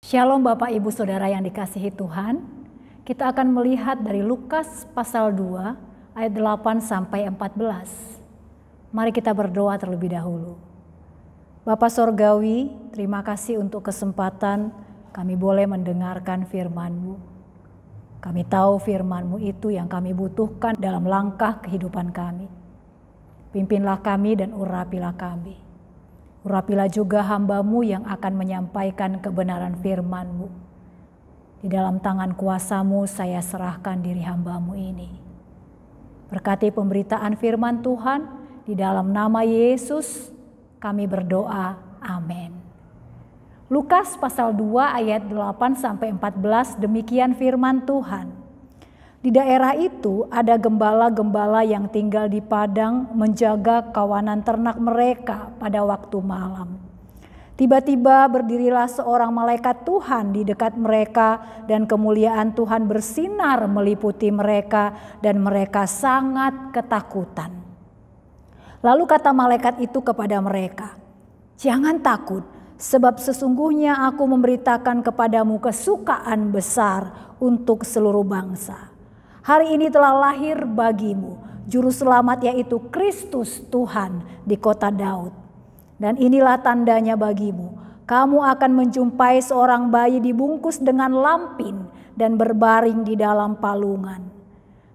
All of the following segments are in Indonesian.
Shalom Bapak Ibu Saudara yang dikasihi Tuhan. Kita akan melihat dari Lukas pasal 2 ayat 8 sampai 14. Mari kita berdoa terlebih dahulu. Bapa Sorgawi, terima kasih untuk kesempatan kami boleh mendengarkan firman-Mu. Kami tahu firman-Mu itu yang kami butuhkan dalam langkah kehidupan kami. Pimpinlah kami dan urapilah kami. Urapilah juga hamba-Mu yang akan menyampaikan kebenaran firman-Mu. Di dalam tangan kuasa-Mu saya serahkan diri hamba-Mu ini. Berkati pemberitaan firman Tuhan, di dalam nama Yesus kami berdoa, amin. Lukas pasal 2 ayat 8 sampai 14, demikian firman Tuhan. Di daerah itu ada gembala-gembala yang tinggal di padang menjaga kawanan ternak mereka pada waktu malam. Tiba-tiba berdirilah seorang malaikat Tuhan di dekat mereka dan kemuliaan Tuhan bersinar meliputi mereka dan mereka sangat ketakutan. Lalu kata malaikat itu kepada mereka, "Jangan takut, sebab sesungguhnya aku memberitakan kepadamu kesukaan besar untuk seluruh bangsa. Hari ini telah lahir bagimu juru selamat, yaitu Kristus Tuhan di kota Daud. Dan inilah tandanya bagimu, kamu akan menjumpai seorang bayi dibungkus dengan lampin dan berbaring di dalam palungan."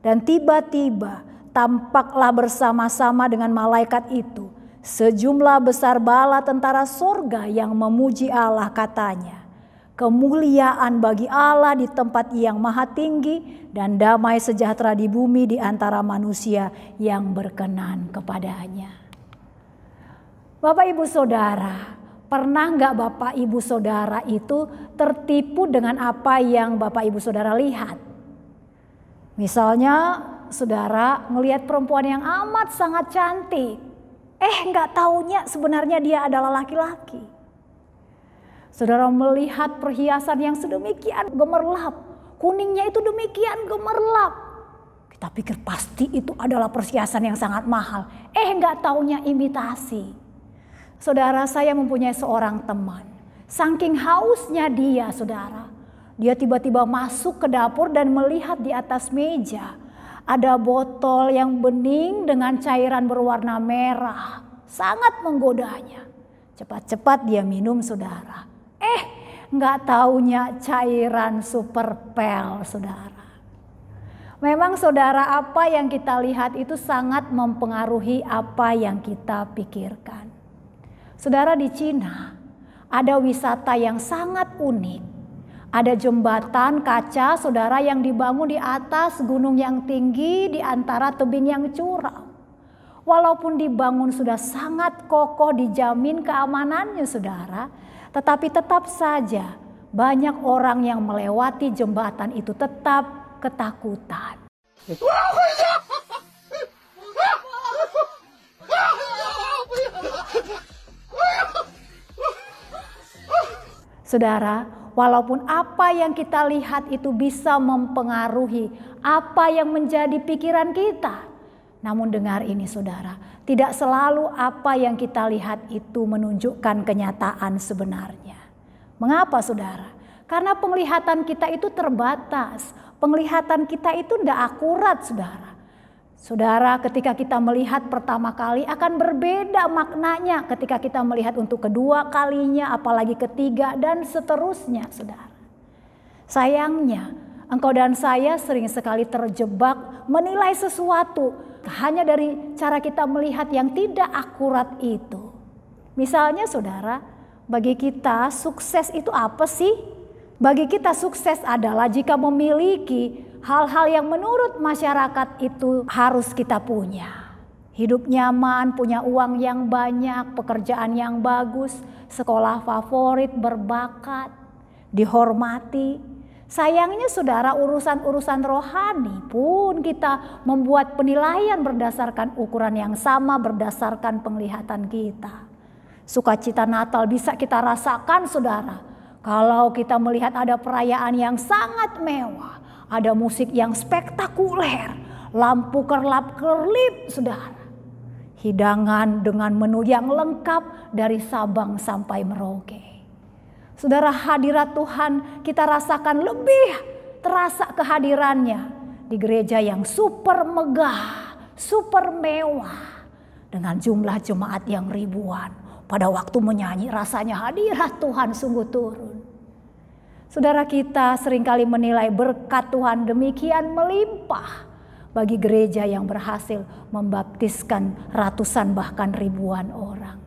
Dan tiba-tiba tampaklah bersama-sama dengan malaikat itu sejumlah besar bala tentara sorga yang memuji Allah, katanya, "Kemuliaan bagi Allah di tempat yang maha tinggi dan damai sejahtera di bumi di antara manusia yang berkenan kepadanya." Bapak Ibu Saudara, pernah nggak Bapak Ibu Saudara itu tertipu dengan apa yang Bapak Ibu Saudara lihat? Misalnya saudara ngelihat perempuan yang amat sangat cantik, nggak taunya sebenarnya dia adalah laki-laki. Saudara melihat perhiasan yang sedemikian gemerlap, kuningnya itu demikian gemerlap. Kita pikir pasti itu adalah perhiasan yang sangat mahal. Nggak taunya imitasi. Saudara, saya mempunyai seorang teman. Saking hausnya dia, saudara, dia tiba-tiba masuk ke dapur dan melihat di atas meja ada botol yang bening dengan cairan berwarna merah. Sangat menggodanya. Cepat-cepat dia minum, saudara. Nggak taunya cairan super pel, saudara. Memang saudara, apa yang kita lihat itu sangat mempengaruhi apa yang kita pikirkan. Saudara, di Cina ada wisata yang sangat unik. Ada jembatan kaca, saudara, yang dibangun di atas gunung yang tinggi di antara tebing yang curam. Walaupun dibangun sudah sangat kokoh, dijamin keamanannya, saudara, tetapi tetap saja banyak orang yang melewati jembatan itu tetap ketakutan. Saudara, walaupun apa yang kita lihat itu bisa mempengaruhi apa yang menjadi pikiran kita, namun dengar ini saudara, tidak selalu apa yang kita lihat itu menunjukkan kenyataan sebenarnya. Mengapa saudara? Karena penglihatan kita itu terbatas. Penglihatan kita itu tidak akurat, saudara. Saudara, ketika kita melihat pertama kali akan berbeda maknanya ketika kita melihat untuk kedua kalinya, apalagi ketiga dan seterusnya, saudara. Sayangnya, engkau dan saya sering sekali terjebak menilai sesuatu hanya dari cara kita melihat yang tidak akurat itu. Misalnya saudara, bagi kita sukses itu apa sih? Bagi kita sukses adalah jika memiliki hal-hal yang menurut masyarakat itu harus kita punya. Hidup nyaman, punya uang yang banyak, pekerjaan yang bagus, sekolah favorit, berbakat, dihormati. Sayangnya saudara, urusan-urusan rohani pun kita membuat penilaian berdasarkan ukuran yang sama, berdasarkan penglihatan kita. Sukacita Natal bisa kita rasakan saudara, kalau kita melihat ada perayaan yang sangat mewah, ada musik yang spektakuler, lampu kerlap-kerlip saudara. Hidangan dengan menu yang lengkap dari Sabang sampai Merauke. Saudara, hadirat Tuhan kita rasakan lebih terasa kehadirannya di gereja yang super megah, super mewah, dengan jumlah jemaat yang ribuan. Pada waktu menyanyi rasanya hadirat Tuhan sungguh turun. Saudara, kita seringkali menilai berkat Tuhan demikian melimpah bagi gereja yang berhasil membaptiskan ratusan bahkan ribuan orang.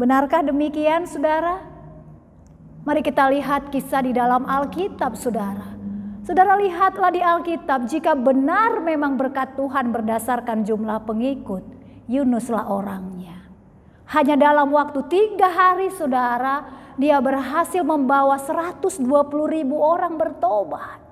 Benarkah demikian, saudara? Mari kita lihat kisah di dalam Alkitab, saudara. Saudara, lihatlah di Alkitab, jika benar memang berkat Tuhan berdasarkan jumlah pengikut, Yunuslah orangnya. Hanya dalam waktu 3 hari, saudara, dia berhasil membawa 120.000 orang bertobat.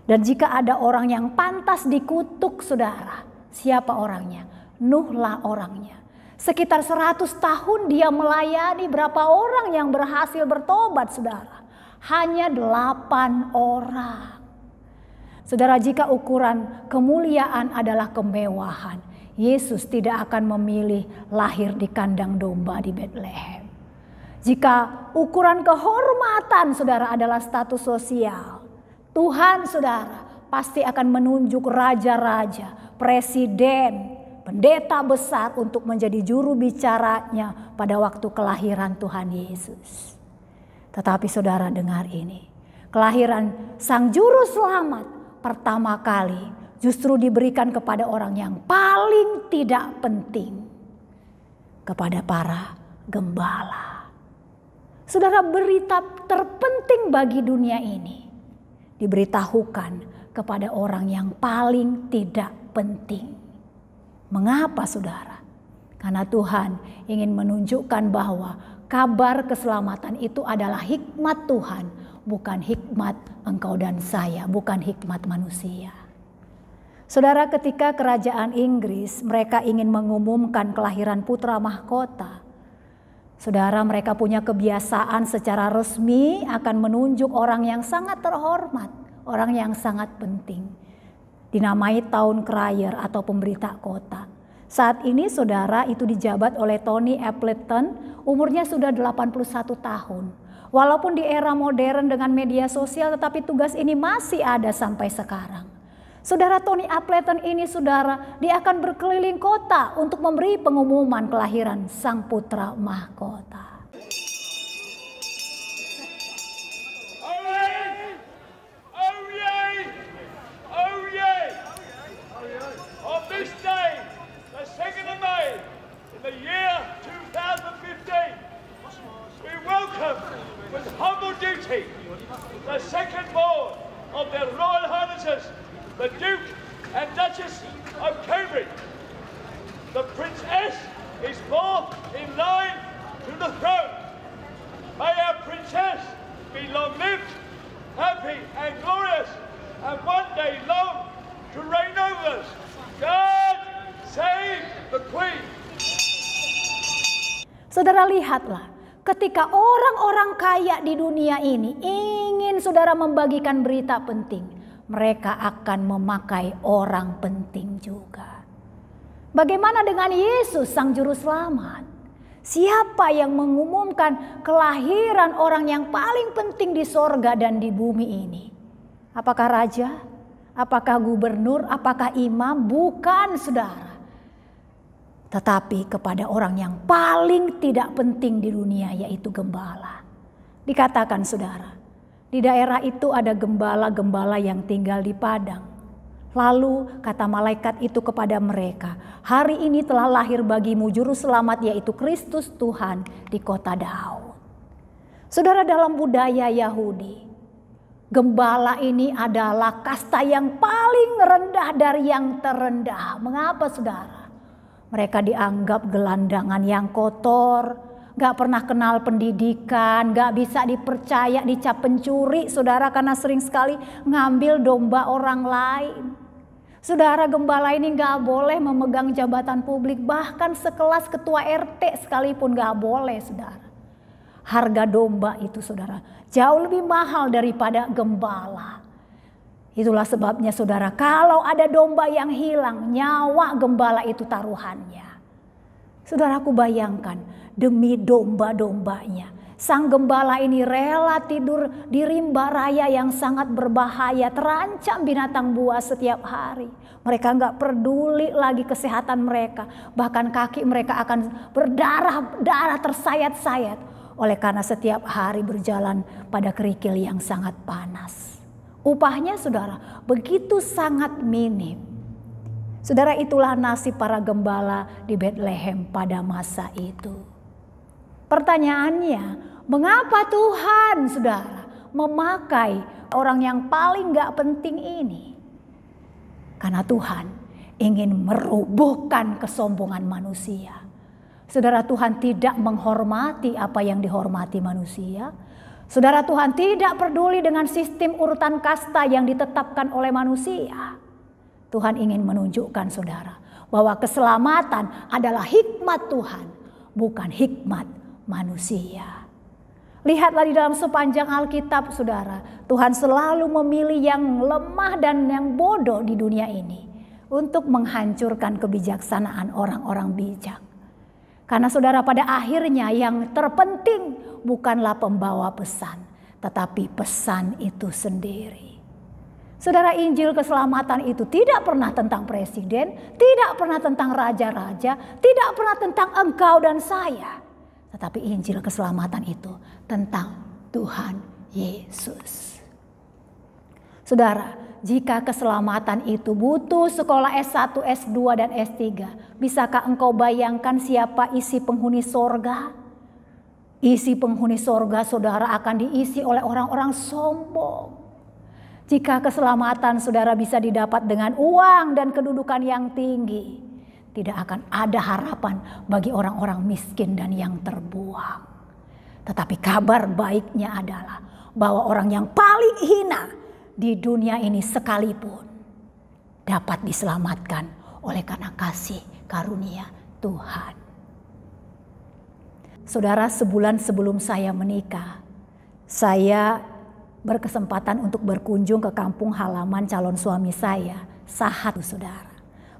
Dan jika ada orang yang pantas dikutuk, saudara, siapa orangnya? Nuhlah orangnya. Sekitar 100 tahun dia melayani, berapa orang yang berhasil bertobat, saudara? Hanya 8 orang. Saudara, jika ukuran kemuliaan adalah kemewahan, Yesus tidak akan memilih lahir di kandang domba di Bethlehem. Jika ukuran kehormatan, saudara, adalah status sosial, Tuhan, saudara, pasti akan menunjuk raja-raja, presiden, pendeta besar untuk menjadi juru bicaranya pada waktu kelahiran Tuhan Yesus. Tetapi saudara, dengar ini. Kelahiran Sang Juru Selamat pertama kali justru diberikan kepada orang yang paling tidak penting. Kepada para gembala. Saudara, berita terpenting bagi dunia ini diberitahukan kepada orang yang paling tidak penting. Mengapa, saudara? Karena Tuhan ingin menunjukkan bahwa kabar keselamatan itu adalah hikmat Tuhan, bukan hikmat engkau dan saya, bukan hikmat manusia. Saudara, ketika kerajaan Inggris mereka ingin mengumumkan kelahiran putra mahkota, saudara, mereka punya kebiasaan secara resmi akan menunjuk orang yang sangat terhormat, orang yang sangat penting. Dinamai Town Crier atau pemberita kota. Saat ini, saudara, itu dijabat oleh Tony Appleton, umurnya sudah 81 tahun. Walaupun di era modern dengan media sosial, tetapi tugas ini masih ada sampai sekarang. Saudara, Tony Appleton ini, saudara, dia akan berkeliling kota untuk memberi pengumuman kelahiran sang putra mahkota. The second born of their Royal Highnesses, the Duke and Duchess of Cambridge. The Princess is born in line to the throne. May our Princess be long-lived, happy and glorious, and one day long to reign over us. God save the Queen. Saudara, lihatlah. Ketika orang-orang kaya di dunia ini ingin saudara membagikan berita penting, mereka akan memakai orang penting juga. Bagaimana dengan Yesus Sang Juru Selamat? Siapa yang mengumumkan kelahiran orang yang paling penting di sorga dan di bumi ini? Apakah raja? Apakah gubernur? Apakah imam? Bukan, saudara. Tetapi kepada orang yang paling tidak penting di dunia, yaitu gembala. Dikatakan, saudara, di daerah itu ada gembala-gembala yang tinggal di padang. Lalu kata malaikat itu kepada mereka, hari ini telah lahir bagimu juru selamat, yaitu Kristus Tuhan di kota Daud. Saudara, dalam budaya Yahudi, gembala ini adalah kasta yang paling rendah dari yang terendah. Mengapa, saudara? Mereka dianggap gelandangan yang kotor, gak pernah kenal pendidikan, gak bisa dipercaya, dicap pencuri, saudara, karena sering sekali ngambil domba orang lain. Saudara, gembala ini gak boleh memegang jabatan publik, bahkan sekelas ketua RT sekalipun gak boleh, saudara. Harga domba itu, saudara, jauh lebih mahal daripada gembala. Itulah sebabnya, saudara, kalau ada domba yang hilang, nyawa gembala itu taruhannya. Saudaraku, bayangkan, demi domba-dombanya Sang gembala ini rela tidur di rimba raya yang sangat berbahaya, terancam binatang buas setiap hari. Mereka nggak peduli lagi kesehatan mereka, bahkan kaki mereka akan berdarah tersayat-sayat oleh karena setiap hari berjalan pada kerikil yang sangat panas. Upahnya saudara begitu sangat minim. Saudara, itulah nasib para gembala di Bethlehem pada masa itu. Pertanyaannya, mengapa Tuhan saudara memakai orang yang paling gak penting ini? Karena Tuhan ingin merobohkan kesombongan manusia. Saudara, Tuhan tidak menghormati apa yang dihormati manusia. Saudara, Tuhan tidak peduli dengan sistem urutan kasta yang ditetapkan oleh manusia. Tuhan ingin menunjukkan saudara bahwa keselamatan adalah hikmat Tuhan, bukan hikmat manusia. Lihatlah di dalam sepanjang Alkitab saudara, Tuhan selalu memilih yang lemah dan yang bodoh di dunia ini untuk menghancurkan kebijaksanaan orang-orang bijak. Karena saudara, pada akhirnya yang terpenting bukanlah pembawa pesan, tetapi pesan itu sendiri. Saudara, Injil keselamatan itu tidak pernah tentang presiden, tidak pernah tentang raja-raja, tidak pernah tentang engkau dan saya. Tetapi Injil keselamatan itu tentang Tuhan Yesus. Saudara, jika keselamatan itu butuh sekolah S1, S2 dan S3, bisakah engkau bayangkan siapa isi penghuni sorga? Isi penghuni sorga saudara akan diisi oleh orang-orang sombong. Jika keselamatan saudara bisa didapat dengan uang dan kedudukan yang tinggi, tidak akan ada harapan bagi orang-orang miskin dan yang terbuang. Tetapi kabar baiknya adalah bahwa orang yang paling hina di dunia ini sekalipun dapat diselamatkan oleh karena kasih karunia Tuhan. Saudara, sebulan sebelum saya menikah, saya berkesempatan untuk berkunjung ke kampung halaman calon suami saya, Sahat, saudara.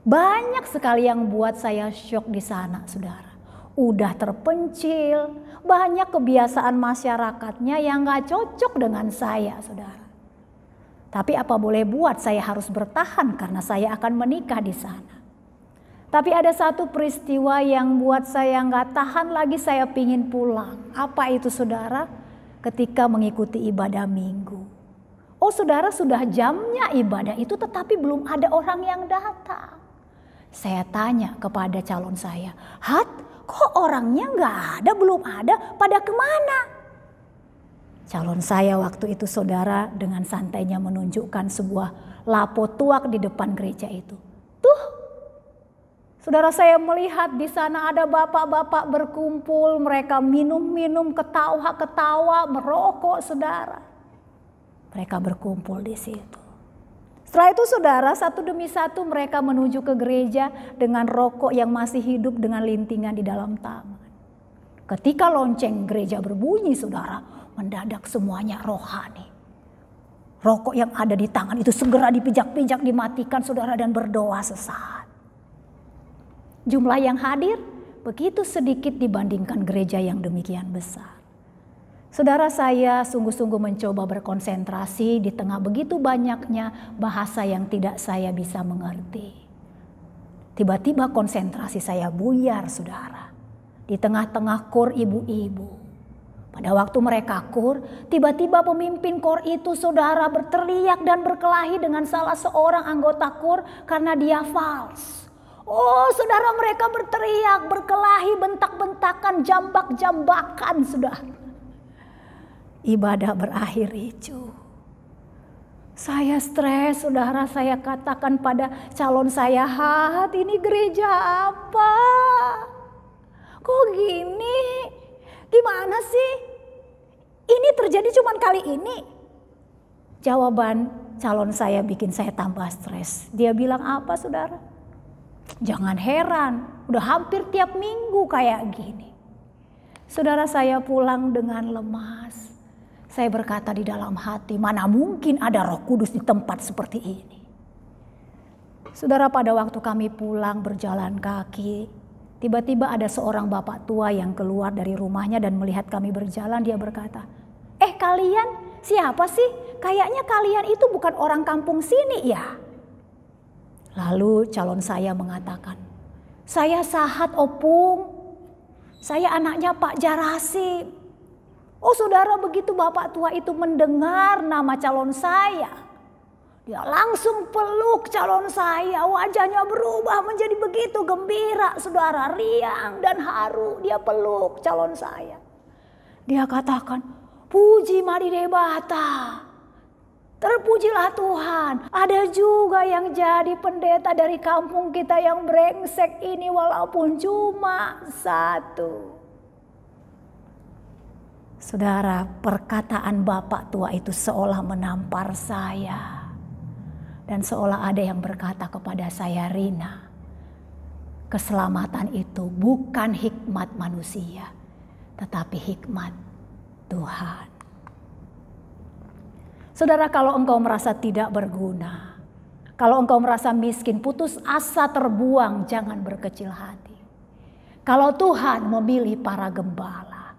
Banyak sekali yang buat saya syok di sana, saudara. Udah terpencil, banyak kebiasaan masyarakatnya yang gak cocok dengan saya, saudara. Tapi apa boleh buat, saya harus bertahan karena saya akan menikah di sana. Tapi ada satu peristiwa yang buat saya gak tahan lagi, saya pingin pulang. Apa itu saudara? Ketika mengikuti ibadah minggu. Oh saudara, sudah jamnya ibadah itu tetapi belum ada orang yang datang. Saya tanya kepada calon saya, Hat, kok orangnya gak ada, belum ada, pada kemana? Calon saya waktu itu saudara dengan santainya menunjukkan sebuah lapo tuak di depan gereja itu. Tuh, saudara, saya melihat di sana ada bapak-bapak berkumpul, mereka minum-minum, ketawa-ketawa, merokok, saudara. Mereka berkumpul di situ. Setelah itu saudara, satu demi satu mereka menuju ke gereja dengan rokok yang masih hidup dengan lintingan di dalam tangan. Ketika lonceng gereja berbunyi saudara, mendadak semuanya rohani. Rokok yang ada di tangan itu segera dipijak-pijak, dimatikan saudara, dan berdoa sesaat. Jumlah yang hadir begitu sedikit dibandingkan gereja yang demikian besar. Saudara, saya sungguh-sungguh mencoba berkonsentrasi di tengah begitu banyaknya bahasa yang tidak saya bisa mengerti. Tiba-tiba konsentrasi saya buyar, saudara. Di tengah-tengah kor ibu-ibu. Pada waktu mereka kor, tiba-tiba pemimpin kor itu saudara berteriak dan berkelahi dengan salah seorang anggota kor karena dia fals. Oh saudara, mereka berteriak, berkelahi, bentak-bentakan, jambak-jambakan, saudara. Ibadah berakhir ricuh. Saya stres, saudara. Saya katakan pada calon saya, Hat, ini gereja apa? Kok gini? Gimana sih? Ini terjadi cuma kali ini. Jawaban calon saya bikin saya tambah stres. Dia bilang apa, saudara? Jangan heran, udah hampir tiap minggu kayak gini. Saudara, saya pulang dengan lemas. Saya berkata di dalam hati, mana mungkin ada Roh Kudus di tempat seperti ini. Saudara, pada waktu kami pulang berjalan kaki Tiba-tiba ada seorang bapak tua yang keluar dari rumahnya dan melihat kami berjalan. Dia berkata, kalian siapa sih? Kayaknya kalian itu bukan orang kampung sini ya? Lalu calon saya mengatakan, saya Sahat Opung, saya anaknya Pak Jarasim. Oh saudara, begitu bapak tua itu mendengar nama calon saya, dia langsung peluk calon saya. Wajahnya berubah menjadi begitu gembira, saudara, riang dan haru. Dia peluk calon saya. Dia katakan, puji Madidebata, terpujilah Tuhan. Ada juga yang jadi pendeta dari kampung kita yang brengsek ini walaupun cuma satu. Saudara, perkataan bapak tua itu seolah menampar saya. Dan seolah ada yang berkata kepada saya, Rina, keselamatan itu bukan hikmat manusia, tetapi hikmat Tuhan. Saudara, kalau engkau merasa tidak berguna, kalau engkau merasa miskin, putus asa, terbuang, jangan berkecil hati. Kalau Tuhan memilih para gembala,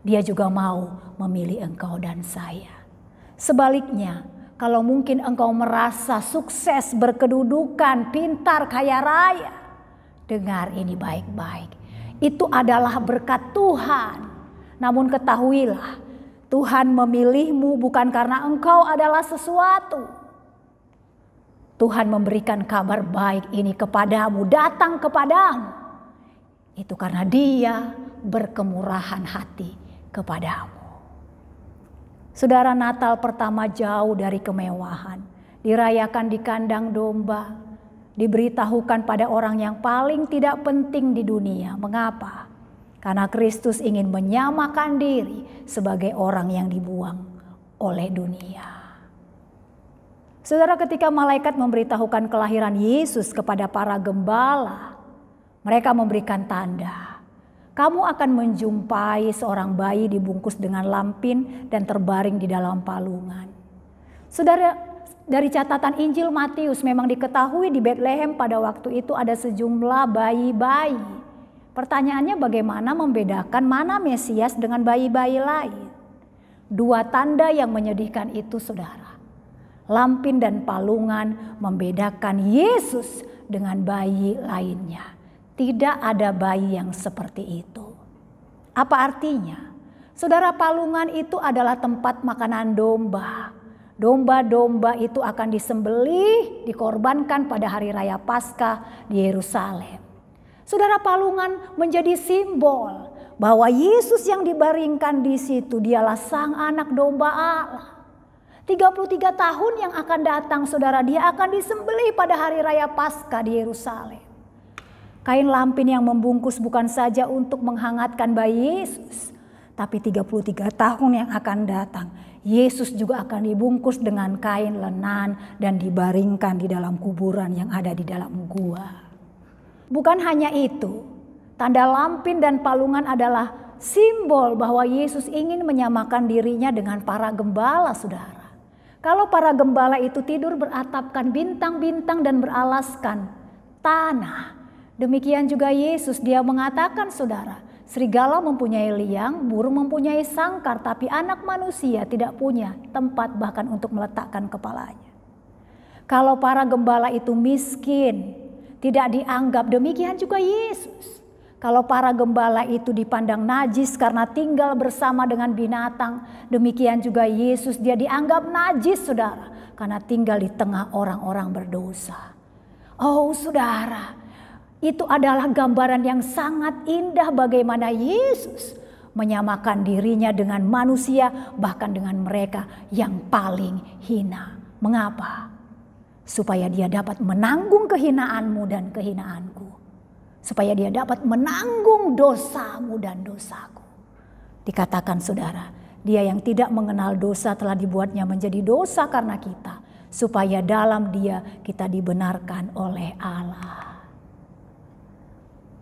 Dia juga mau memilih engkau dan saya. Sebaliknya, kalau mungkin engkau merasa sukses, berkedudukan, pintar, kaya raya, dengar ini baik-baik. Itu adalah berkat Tuhan. Namun ketahuilah, Tuhan memilihmu bukan karena engkau adalah sesuatu. Tuhan memberikan kabar baik ini kepadamu, datang kepadamu. Itu karena Dia berkemurahan hati kepadamu. Saudara, Natal pertama jauh dari kemewahan, dirayakan di kandang domba, diberitahukan pada orang yang paling tidak penting di dunia. Mengapa? Karena Kristus ingin menyamakan diri sebagai orang yang dibuang oleh dunia. Saudara, ketika malaikat memberitahukan kelahiran Yesus kepada para gembala, mereka memberikan tanda. Kamu akan menjumpai seorang bayi dibungkus dengan lampin dan terbaring di dalam palungan. Saudara, dari catatan Injil Matius memang diketahui di Bethlehem pada waktu itu ada sejumlah bayi-bayi. Pertanyaannya, bagaimana membedakan mana Mesias dengan bayi-bayi lain? Dua tanda yang menyedihkan itu, saudara. Lampin dan palungan membedakan Yesus dengan bayi lainnya. Tidak ada bayi yang seperti itu. Apa artinya? Saudara, palungan itu adalah tempat makanan domba. Domba-domba itu akan disembelih, dikorbankan pada hari raya Paskah di Yerusalem. Saudara, palungan menjadi simbol bahwa Yesus yang dibaringkan di situ dialah sang anak domba Allah. 33 tahun yang akan datang, saudara, dia akan disembelih pada hari raya Paskah di Yerusalem. Kain lampin yang membungkus bukan saja untuk menghangatkan bayi Yesus, tapi 33 tahun yang akan datang, Yesus juga akan dibungkus dengan kain lenan dan dibaringkan di dalam kuburan yang ada di dalam gua. Bukan hanya itu, tanda lampin dan palungan adalah simbol bahwa Yesus ingin menyamakan dirinya dengan para gembala, saudara. Kalau para gembala itu tidur beratapkan bintang-bintang dan beralaskan tanah, demikian juga Yesus. Dia mengatakan, saudara, serigala mempunyai liang, burung mempunyai sangkar, tapi anak manusia tidak punya tempat bahkan untuk meletakkan kepalanya. Kalau para gembala itu miskin, tidak dianggap, demikian juga Yesus. Kalau para gembala itu dipandang najis karena tinggal bersama dengan binatang, demikian juga Yesus, dia dianggap najis, saudara, karena tinggal di tengah orang-orang berdosa. Oh saudara, itu adalah gambaran yang sangat indah bagaimana Yesus menyamakan dirinya dengan manusia, bahkan dengan mereka yang paling hina. Mengapa? Supaya dia dapat menanggung kehinaanmu dan kehinaanku. Supaya dia dapat menanggung dosamu dan dosaku. Dikatakan, saudara, dia yang tidak mengenal dosa telah dibuatnya menjadi dosa karena kita. Supaya dalam dia kita dibenarkan oleh Allah.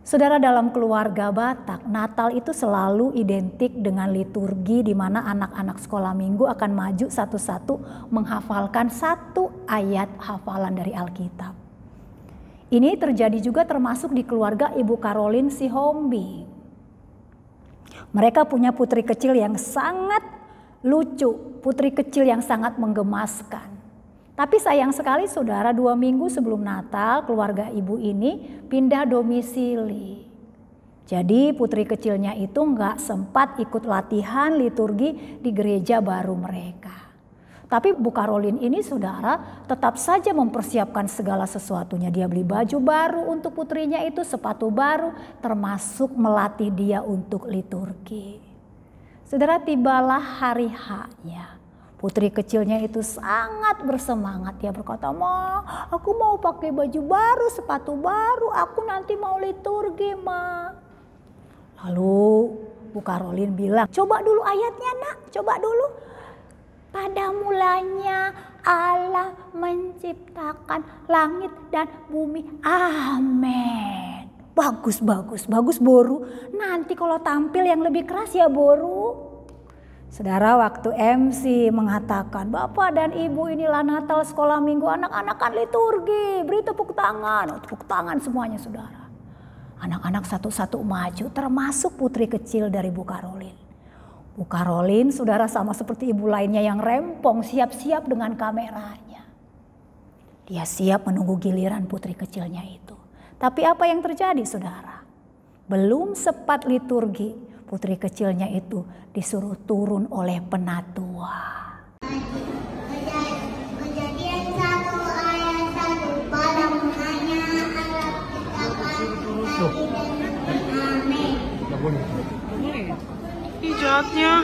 Saudara, dalam keluarga Batak, Natal itu selalu identik dengan liturgi di mana anak-anak sekolah minggu akan maju satu-satu menghafalkan satu ayat hafalan dari Alkitab. Ini terjadi juga termasuk di keluarga Ibu Caroline Sihombing. Mereka punya putri kecil yang sangat lucu, putri kecil yang sangat menggemaskan. Tapi sayang sekali saudara, 2 minggu sebelum Natal keluarga ibu ini pindah domisili. Jadi putri kecilnya itu nggak sempat ikut latihan liturgi di gereja baru mereka. Tapi Bu Caroline ini saudara tetap saja mempersiapkan segala sesuatunya. Dia beli baju baru untuk putrinya itu, sepatu baru, termasuk melatih dia untuk liturgi. Saudara, tibalah hari H-nya. Putri kecilnya itu sangat bersemangat. Dia berkata, "Ma, aku mau pakai baju baru, sepatu baru. Aku nanti mau liturgi, Ma." Lalu Bu Caroline bilang, "Coba dulu ayatnya, Nak. Coba dulu. Pada mulanya Allah menciptakan langit dan bumi. Amin." Bagus, bagus, bagus Boru. Nanti kalau tampil yang lebih keras ya Boru. Saudara, waktu MC mengatakan, "Bapak dan Ibu, inilah Natal sekolah minggu, anak-anak kan liturgi, beri tepuk tangan." Oh, tepuk tangan semuanya saudara. Anak-anak satu-satu maju, termasuk putri kecil dari Bu Caroline. Bu Caroline saudara sama seperti ibu lainnya yang rempong, siap-siap dengan kameranya. Dia siap menunggu giliran putri kecilnya itu. Tapi apa yang terjadi saudara? Belum sempat liturgi, putri kecilnya itu disuruh turun oleh penatua. Kejadian 1 ayat 1, pada mulanya Allah menciptakan langit dan bumi. Amin. Ih, jahatnya.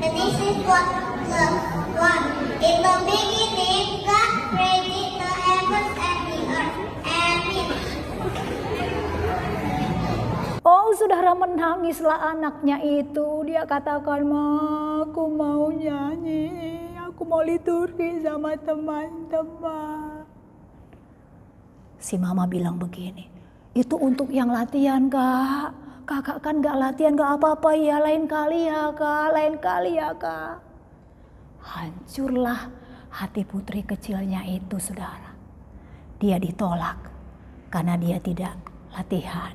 And this is what the one. In the beginning, God created the heavens and the earth. Amen. Oh saudara, menangislah anaknya itu. Dia katakan, "Ma, aku mau nyanyi, aku mau liturgi sama teman-teman." Si mama bilang begini, "Itu untuk yang latihan Kak. Kakak kan gak latihan, gak apa-apa ya, lain kali ya Kak, lain kali ya Kak." Hancurlah hati putri kecilnya itu saudara. Dia ditolak karena dia tidak latihan.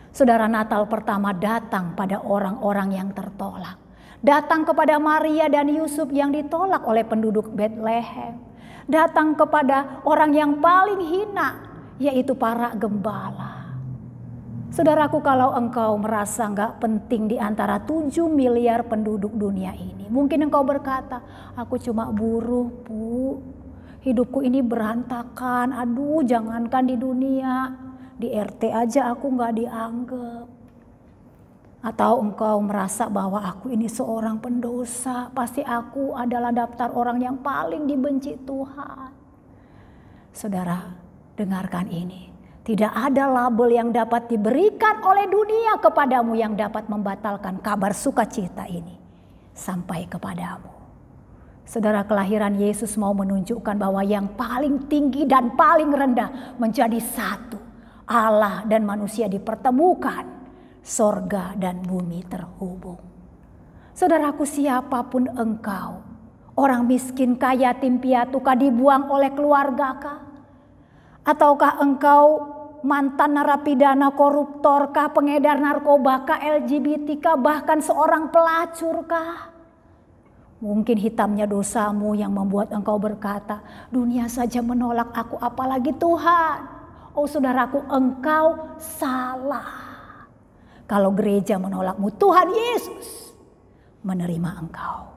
Saudara, Natal pertama datang pada orang-orang yang tertolak. Datang kepada Maria dan Yusuf yang ditolak oleh penduduk Bethlehem. Datang kepada orang yang paling hina, yaitu para gembala. Saudaraku, kalau engkau merasa gak penting di antara 7 miliar penduduk dunia ini. Mungkin engkau berkata, "Aku cuma buruh, Bu. Hidupku ini berantakan. Aduh, jangankan di dunia. Di RT aja aku gak dianggap." Atau engkau merasa bahwa aku ini seorang pendosa. Pasti aku adalah daftar orang yang paling dibenci Tuhan. Saudara, dengarkan ini. Tidak ada label yang dapat diberikan oleh dunia kepadamu yang dapat membatalkan kabar sukacita ini sampai kepadamu. Saudara, kelahiran Yesus mau menunjukkan bahwa yang paling tinggi dan paling rendah menjadi satu. Allah dan manusia dipertemukan, sorga dan bumi terhubung. Saudaraku, siapapun engkau, orang miskin, kaya, yatim piatu, kah dibuang oleh keluarga kah? Ataukah engkau mantan narapidana, koruptor kah, pengedar narkoba kah, LGBT kah, bahkan seorang pelacur kah? Mungkin hitamnya dosamu yang membuat engkau berkata, "Dunia saja menolak aku, apalagi Tuhan." Oh saudaraku, engkau salah. Kalau gereja menolakmu, Tuhan Yesus menerima engkau.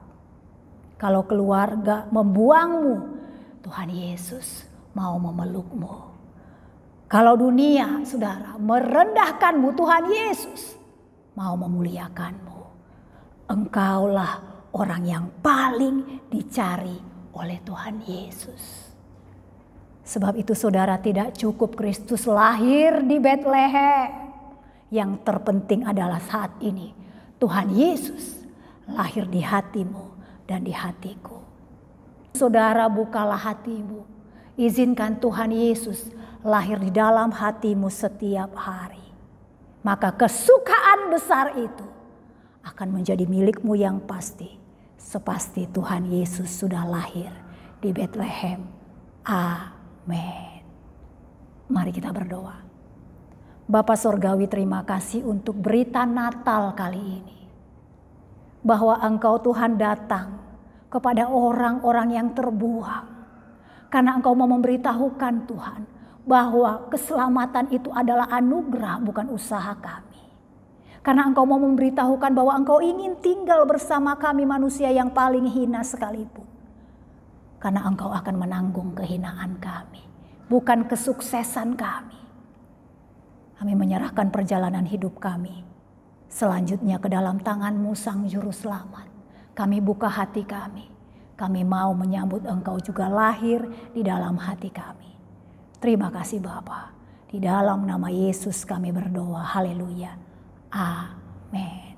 Kalau keluarga membuangmu, Tuhan Yesus mau memelukmu. Kalau dunia, saudara, merendahkanmu, Tuhan Yesus mau memuliakanmu. Engkaulah orang yang paling dicari oleh Tuhan Yesus. Sebab itu saudara, tidak cukup Kristus lahir di Bethlehem. Yang terpenting adalah saat ini Tuhan Yesus lahir di hatimu dan di hatiku. Saudara, bukalah hatimu. Izinkan Tuhan Yesus lahir di dalam hatimu setiap hari. Maka kesukaan besar itu akan menjadi milikmu yang pasti. Sepasti Tuhan Yesus sudah lahir di Bethlehem. Amin. Mari kita berdoa. Bapa Sorgawi, terima kasih untuk berita Natal kali ini. Bahwa Engkau Tuhan datang kepada orang-orang yang terbuang. Karena Engkau mau memberitahukan Tuhan bahwa keselamatan itu adalah anugerah, bukan usaha kami. Karena Engkau mau memberitahukan bahwa Engkau ingin tinggal bersama kami manusia yang paling hina sekalipun. Karena Engkau akan menanggung kehinaan kami, bukan kesuksesan kami. Kami menyerahkan perjalanan hidup kami selanjutnya ke dalam tangan-Mu Sang Juru Selamat. Kami buka hati kami. Kami mau menyambut Engkau juga lahir di dalam hati kami. Terima kasih Bapa. Di dalam nama Yesus kami berdoa. Haleluya. Amin.